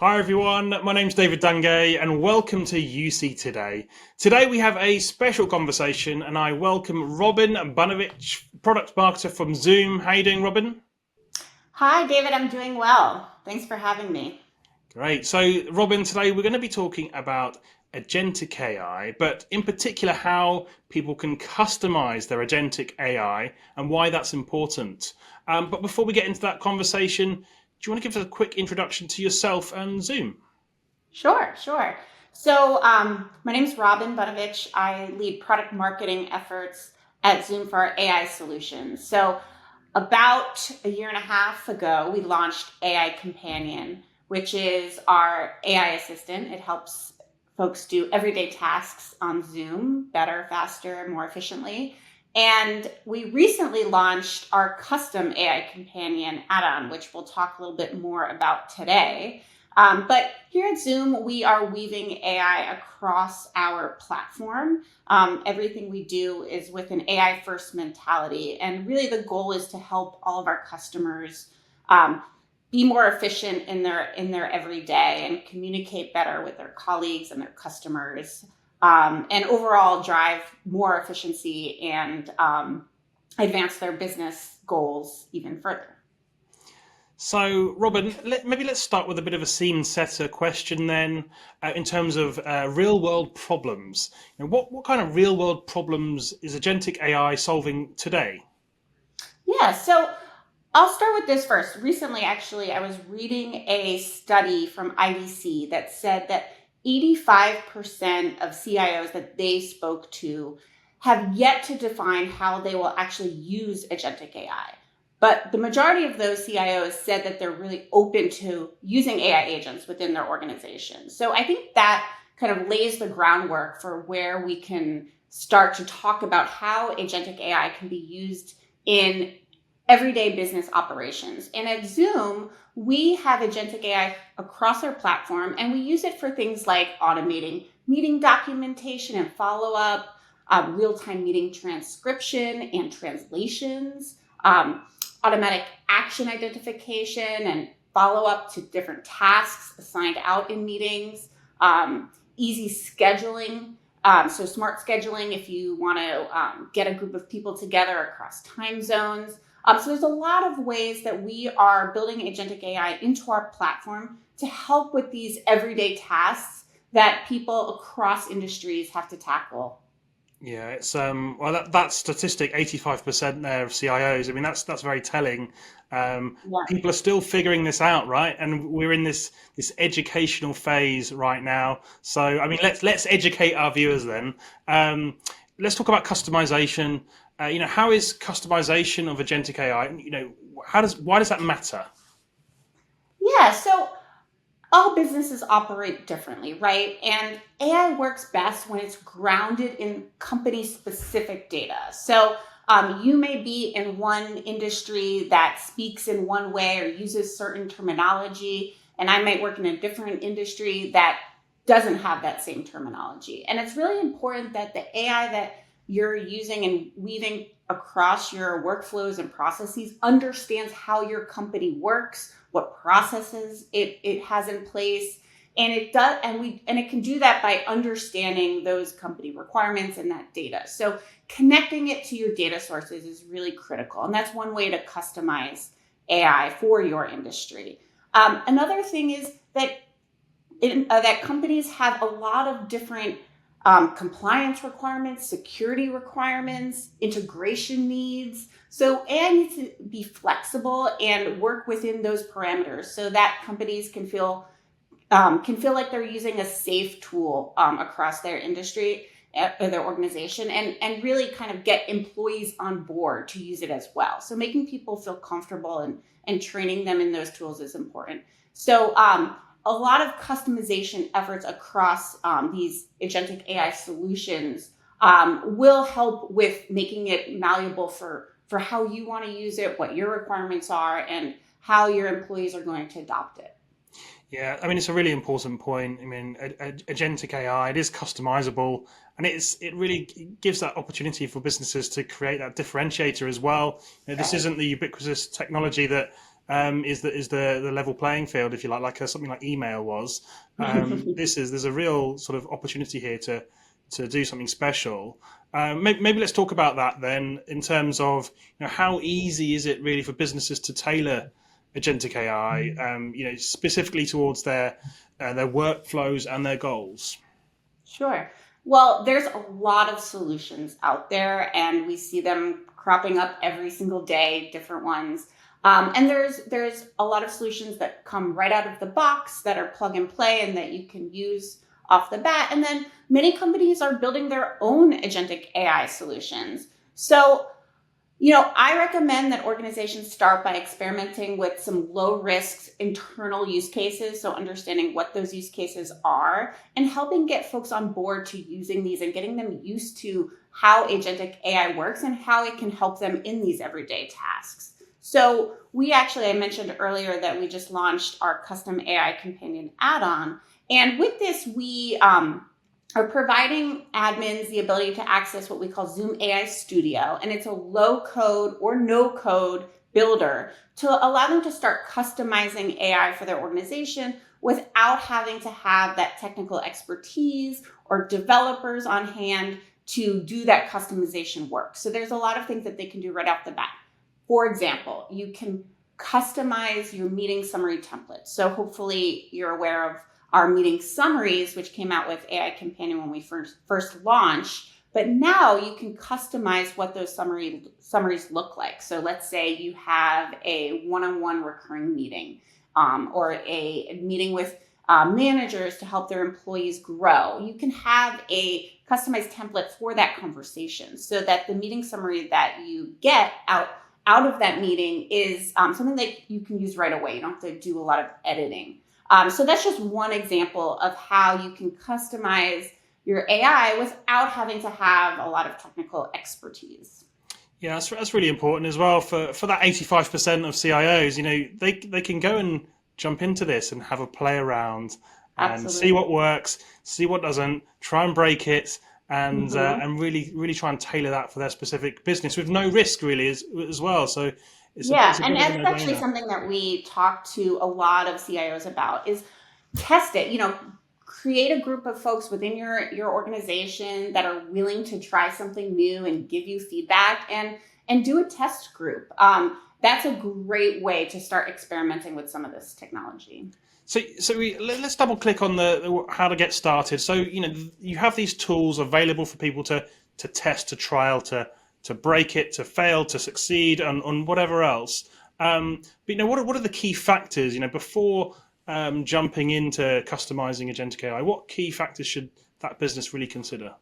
Hi everyone, my name's David Dungay and welcome to UC Today. Today we have a special conversation and I welcome Robin Bunevich, product marketer from Zoom. How are you doing, Robin? Hi, David. I'm doing well. Thanks for having me. Great. So Robin, today we're going to be talking about agentic AI, but in particular how people can customize their agentic AI and why that's important. But before we get into that conversation, do you want to give us a quick introduction to yourself and Zoom? Sure. So, my name is Robin Bunevich. I lead product marketing efforts at Zoom for our AI solutions. So, about a year and a half ago, we launched AI Companion, which is our AI assistant. It helps folks do everyday tasks on Zoom better, faster, more efficiently. And we recently launched our custom AI Companion add-on, which we'll talk a little bit more about today. But here at Zoom, we are weaving AI across our platform. Everything we do is with an AI first mentality. And really, the goal is to help all of our customers be more efficient in their everyday and communicate better with their colleagues and their customers, and overall drive more efficiency and advance their business goals even further. So, Robin, maybe let's start with a bit of a scene setter question then, in terms of real world problems. What kind of real world problems is agentic AI solving today? Yeah, so I'll start with this first. Recently, actually, I was reading a study from IDC that said that 85% of CIOs that they spoke to have yet to define how they will actually use agentic AI. But the majority of those CIOs said that they're really open to using AI agents within their organization. So I think that kind of lays the groundwork for where we can start to talk about how agentic AI can be used in everyday business operations. And at Zoom, we have agentic AI across our platform, and we use it for things like automating meeting documentation and follow up, real time meeting transcription and translations, automatic action identification and follow up to different tasks assigned out in meetings, easy scheduling. So smart scheduling if you want to get a group of people together across time zones. So there's a lot of ways that we are building agentic AI into our platform to help with these everyday tasks that people across industries have to tackle. Yeah, it's well that statistic, 85% there of CIOs. I mean, that's very telling. Yeah. People are still figuring this out, right? And we're in this educational phase right now. So, I mean, let's educate our viewers then. Let's talk about customization. How is customization of agentic AI? Why does that matter? Yeah. So all businesses operate differently, right? And AI works best when it's grounded in company specific data. So you may be in one industry that speaks in one way or uses certain terminology, and I might work in a different industry that doesn't have that same terminology. And it's really important that the AI that you're using and weaving across your workflows and processes understands how your company works, what processes it has in place, and it does, and it can do that by understanding those company requirements and that data. So connecting it to your data sources is really critical, and that's one way to customize AI for your industry. Another thing is that that companies have a lot of different compliance requirements, security requirements, integration needs. So AI needs to be flexible and work within those parameters so that companies can feel like they're using a safe tool across their industry or their organization, and really kind of get employees on board to use it as well. So making people feel comfortable and training them in those tools is important. So a lot of customization efforts across these agentic AI solutions will help with making it malleable for how you want to use it, what your requirements are, and how your employees are going to adopt it. Yeah, I mean, it's a really important point. I mean, agentic AI, it is customizable, and it really gives that opportunity for businesses to create that differentiator as well. This Right. isn't the ubiquitous technology that is the level playing field, if you like something like email was. There's a real sort of opportunity here to do something special. Maybe let's talk about that then, in terms of how easy is it really for businesses to tailor agentic AI, specifically towards their workflows and their goals. Sure. Well, there's a lot of solutions out there, and we see them cropping up every single day, different ones. And there's a lot of solutions that come right out of the box that are plug and play and that you can use off the bat. And then many companies are building their own agentic AI solutions. So I recommend that organizations start by experimenting with some low risk internal use cases. So understanding what those use cases are and helping get folks on board to using these and getting them used to how agentic AI works and how it can help them in these everyday tasks. So I mentioned earlier that we just launched our custom AI companion add-on. And with this, we are providing admins the ability to access what we call Zoom AI Studio. And it's a low code or no code builder to allow them to start customizing AI for their organization without having to have that technical expertise or developers on hand to do that customization work. So there's a lot of things that they can do right off the bat. For example, you can customize your meeting summary template. So hopefully you're aware of our meeting summaries, which came out with AI Companion when we first launched. But now you can customize what those summaries look like. So let's say you have a one-on-one recurring meeting or a meeting with managers to help their employees grow. You can have a customized template for that conversation so that the meeting summary that you get out of that meeting is something that you can use right away. You don't have to do a lot of editing. So that's just one example of how you can customize your AI without having to have a lot of technical expertise. Yeah, that's really important as well for that 85% of CIOs. They can go and jump into this and have a play around and Absolutely. see what works, see what doesn't, try and break it, and really try and tailor that for their specific business with no risk really as well. So it's a And bit of a that's actually no-brainer. something that we talk to a lot of CIOs about is test it. Create a group of folks within your organization that are willing to try something new and give you feedback and do a test group. That's a great way to start experimenting with some of this technology. So let's double click on the how to get started. So you have these tools available for people to test, to trial, to break it, to fail, to succeed, and on whatever else. But what are the key factors? Before jumping into customizing agentic AI, what key factors should that business really consider?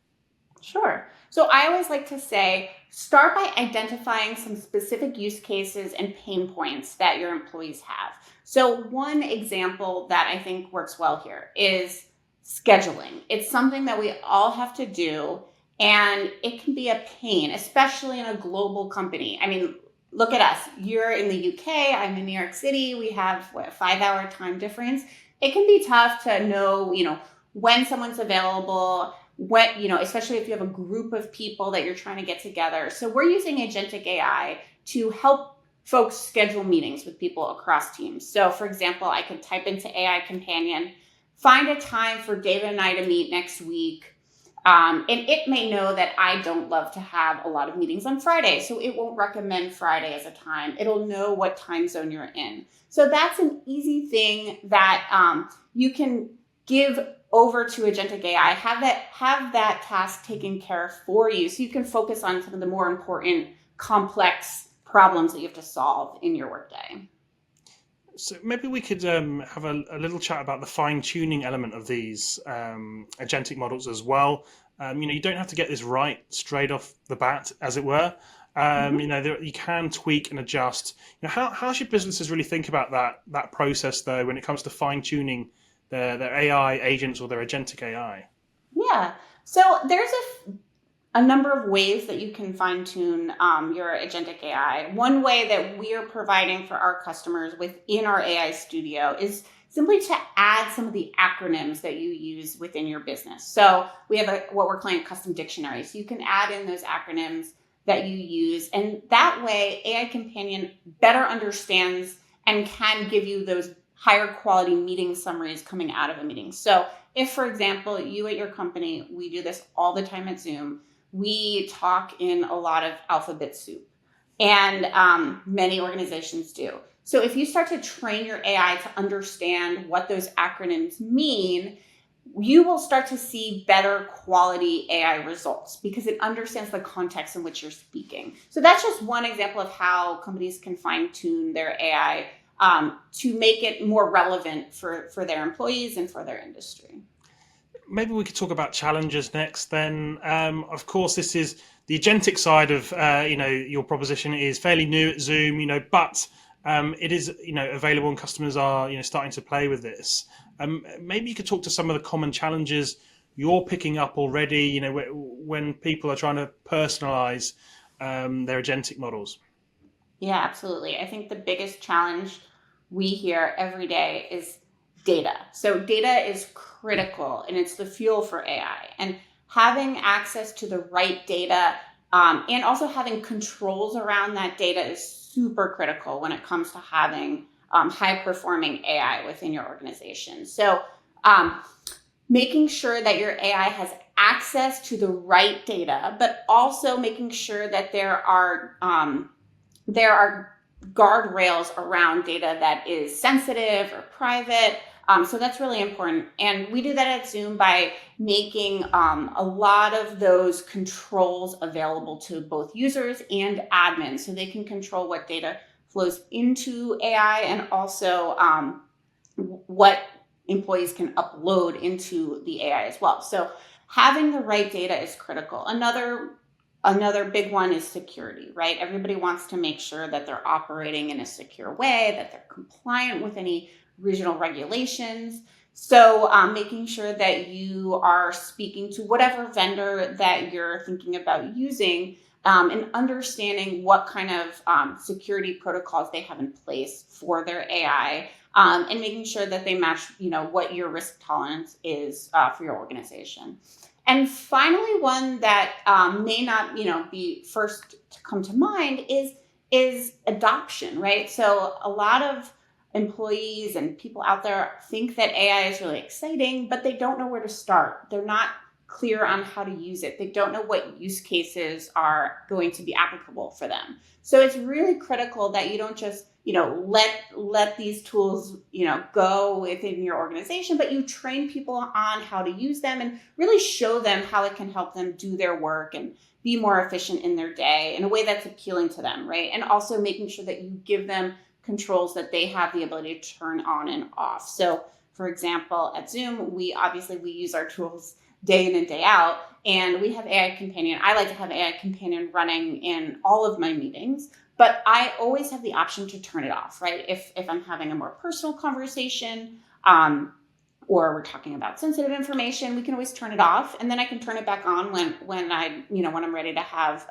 Sure. So I always like to say, start by identifying some specific use cases and pain points that your employees have. So one example that I think works well here is scheduling. It's something that we all have to do, and it can be a pain, especially in a global company. I mean, look at us. You're in the UK, I'm in New York City. We have a 5-hour time difference. It can be tough to know, when someone's available, especially if you have a group of people that you're trying to get together. So we're using Agentic AI to help folks schedule meetings with people across teams. So for example, I could type into AI Companion, find a time for David and I to meet next week. And it may know that I don't love to have a lot of meetings on Friday, so it won't recommend Friday as a time. It'll know what time zone you're in. So that's an easy thing that you can give over to Agentic AI, have that task taken care of for you so you can focus on some of the more important, complex problems that you have to solve in your workday. So maybe we could have a little chat about the fine-tuning element of these agentic models as well. You don't have to get this right straight off the bat, as it were. You can tweak and adjust. How should businesses really think about that process, though, when it comes to fine-tuning their AI agents or their agentic AI? Yeah. So there's a number of ways that you can fine tune your agentic AI. One way that we are providing for our customers within our AI studio is simply to add some of the acronyms that you use within your business. So we have what we're calling a custom dictionary. So you can add in those acronyms that you use. And that way, AI Companion better understands and can give you those higher quality meeting summaries coming out of a meeting. So if, for example, you at your company, we do this all the time at Zoom, we talk in a lot of alphabet soup, and many organizations do. So if you start to train your AI to understand what those acronyms mean, you will start to see better quality AI results because it understands the context in which you're speaking. So that's just one example of how companies can fine tune their AI to make it more relevant for their employees and for their industry. Maybe we could talk about challenges next. Then, of course, this is the agentic side of your proposition is fairly new at Zoom, but it is available and customers are starting to play with this. Maybe you could talk to some of the common challenges you're picking up already. When people are trying to personalize their agentic models. Yeah, absolutely. I think the biggest challenge we hear every day is data. So data is critical and it's the fuel for AI. And having access to the right data and also having controls around that data is super critical when it comes to having high performing AI within your organization. So making sure that your AI has access to the right data, but also making sure that there are guardrails around data that is sensitive or private. So that's really important. And we do that at Zoom by making a lot of those controls available to both users and admins so they can control what data flows into AI and also what employees can upload into the AI as well. So having the right data is critical. Another big one is security, right? Everybody wants to make sure that they're operating in a secure way, that they're compliant with any regional regulations. So making sure that you are speaking to whatever vendor that you're thinking about using and understanding what kind of security protocols they have in place for their AI and making sure that they match, what your risk tolerance is for your organization. And finally, one that may not, be first to come to mind is adoption, right? So a lot of employees and people out there think that AI is really exciting, but they don't know where to start. They're not clear on how to use it. They don't know what use cases are going to be applicable for them. So it's really critical that you don't just let these tools go within your organization, but you train people on how to use them and really show them how it can help them do their work and be more efficient in their day in a way that's appealing to them, right? And also making sure that you give them controls that they have the ability to turn on and off. So for example, at Zoom, we use our tools day in and day out, and we have AI Companion. I like to have AI Companion running in all of my meetings, but I always have the option to turn it off, right? If I'm having a more personal conversation or we're talking about sensitive information, we can always turn it off, and then I can turn it back on when I'm ready to have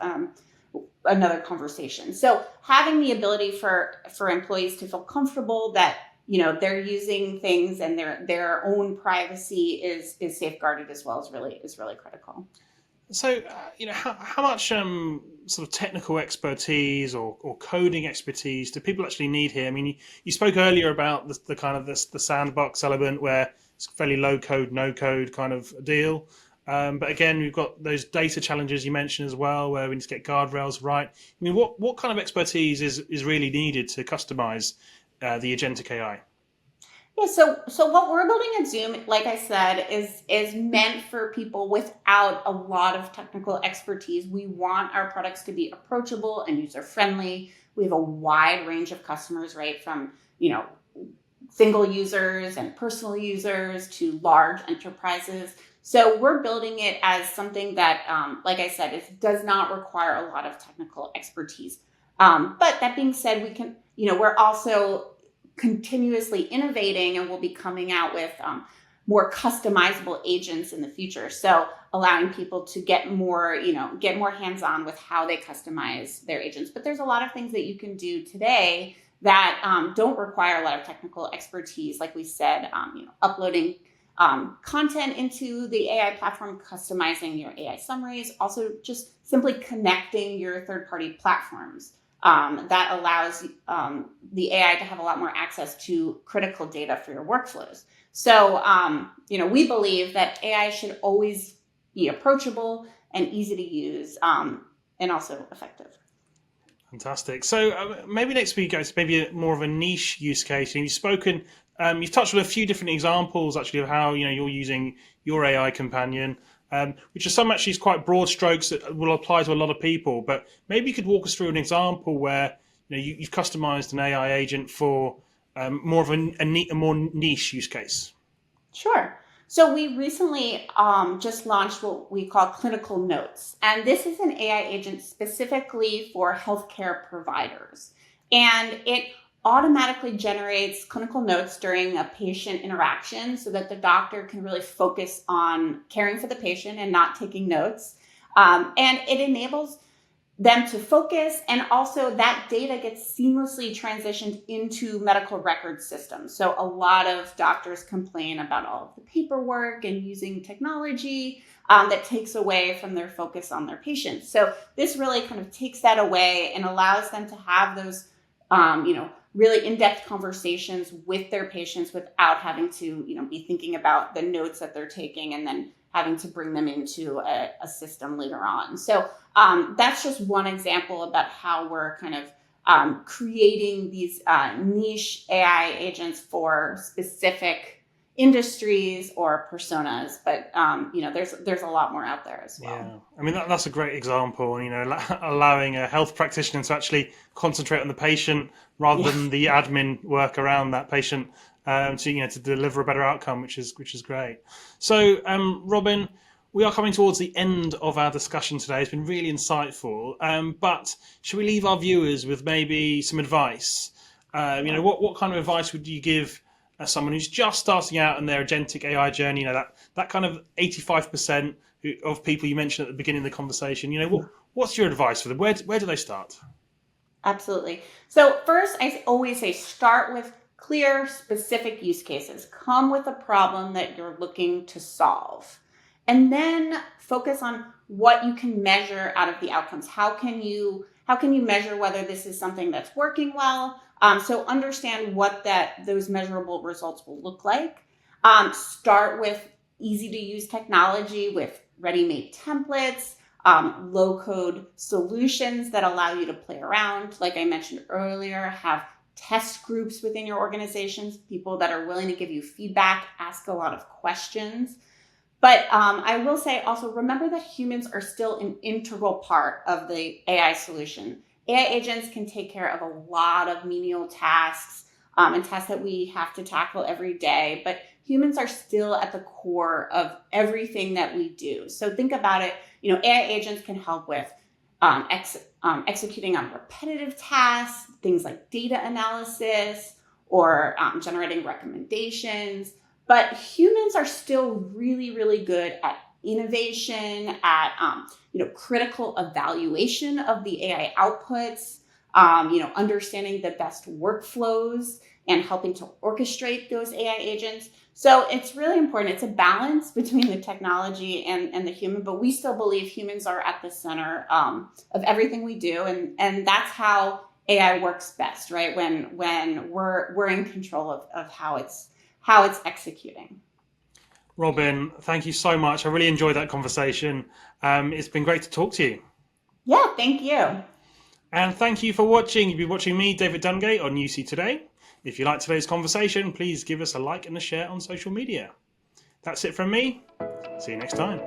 another conversation. So having the ability for employees to feel comfortable that they're using things and their own privacy is safeguarded as well is really critical. So, how much sort of technical expertise or coding expertise do people actually need here? I mean, you spoke earlier about the kind of the sandbox element where it's fairly low code, no code kind of deal. But again, we've got those data challenges you mentioned as well, where we need to get guardrails right. I mean, what kind of expertise is really needed to customize the agentic AI? Yeah, so what we're building at Zoom, like I said, is meant for people without a lot of technical expertise. We want our products to be approachable and user friendly. We have a wide range of customers, right, from single users and personal users to large enterprises. So we're building it as something that, like I said, it does not require a lot of technical expertise. But that being said, we can, we're also continuously innovating and we'll be coming out with more customizable agents in the future. So allowing people to get more hands-on with how they customize their agents. But there's a lot of things that you can do today that don't require a lot of technical expertise. Like we said, uploading content into the AI platform, customizing your AI summaries, also just simply connecting your third-party platforms. that allows the AI to have a lot more access to critical data for your workflows. So, we believe that AI should always be approachable and easy to use, and also effective. Fantastic. So maybe next week, guys, maybe more of a niche use case. And you've touched on a few different examples actually of how you're using your AI companion, which are some actually is quite broad strokes that will apply to a lot of people. But maybe you could walk us through an example where you've customized an AI agent for more of a more niche use case. Sure. So we recently just launched what we call clinical notes. And this is an AI agent specifically for healthcare providers. And it automatically generates clinical notes during a patient interaction so that the doctor can really focus on caring for the patient and not taking notes. And it enables them to focus, and also that data gets seamlessly transitioned into medical record systems. So a lot of doctors complain about all of the paperwork and using technology that takes away from their focus on their patients. So this really kind of takes that away and allows them to have those, really in-depth conversations with their patients without having to, be thinking about the notes that they're taking and then having to bring them into a system later on. So that's just one example about how we're kind of creating these niche AI agents for specific industries or personas. But there's a lot more out there as well. Yeah, I mean that's a great example, and allowing a health practitioner to actually concentrate on the patient rather than the admin work around that patient, to deliver a better outcome, which is great. So, Robin, we are coming towards the end of our discussion today. It's been really insightful. But should we leave our viewers with maybe some advice? What kind of advice would you give someone who's just starting out in their agentic AI journey? That kind of 85% of people you mentioned at the beginning of the conversation. What's your advice for them? Where do they start? Absolutely. So first, I always say start with clear, specific use cases. Come with a problem that you're looking to solve. And then focus on what you can measure out of the outcomes. How can you measure whether this is something that's working well? So understand what those measurable results will look like. Start with easy to use technology with ready-made templates, low-code solutions that allow you to play around. Like I mentioned earlier, have test groups within your organizations, people that are willing to give you feedback, ask a lot of questions. But I will say also, remember that humans are still an integral part of the AI solution. AI agents can take care of a lot of menial tasks and tasks that we have to tackle every day, but humans are still at the core of everything that we do. So think about it, AI agents can help with executing on repetitive tasks, things like data analysis or generating recommendations. But humans are still really, really good at innovation, at critical evaluation of the AI outputs, understanding the best workflows and helping to orchestrate those AI agents. So it's really important. It's a balance between the technology and the human, but we still believe humans are at the center of everything we do, and that's how AI works best, right? When we're in control of how it's executing. Robin, thank you so much. I really enjoyed that conversation. It's been great to talk to you. Yeah, thank you. And thank you for watching. You've been watching me, David Dungay, on UC Today. If you liked today's conversation, please give us a like and a share on social media. That's it from me. See you next time.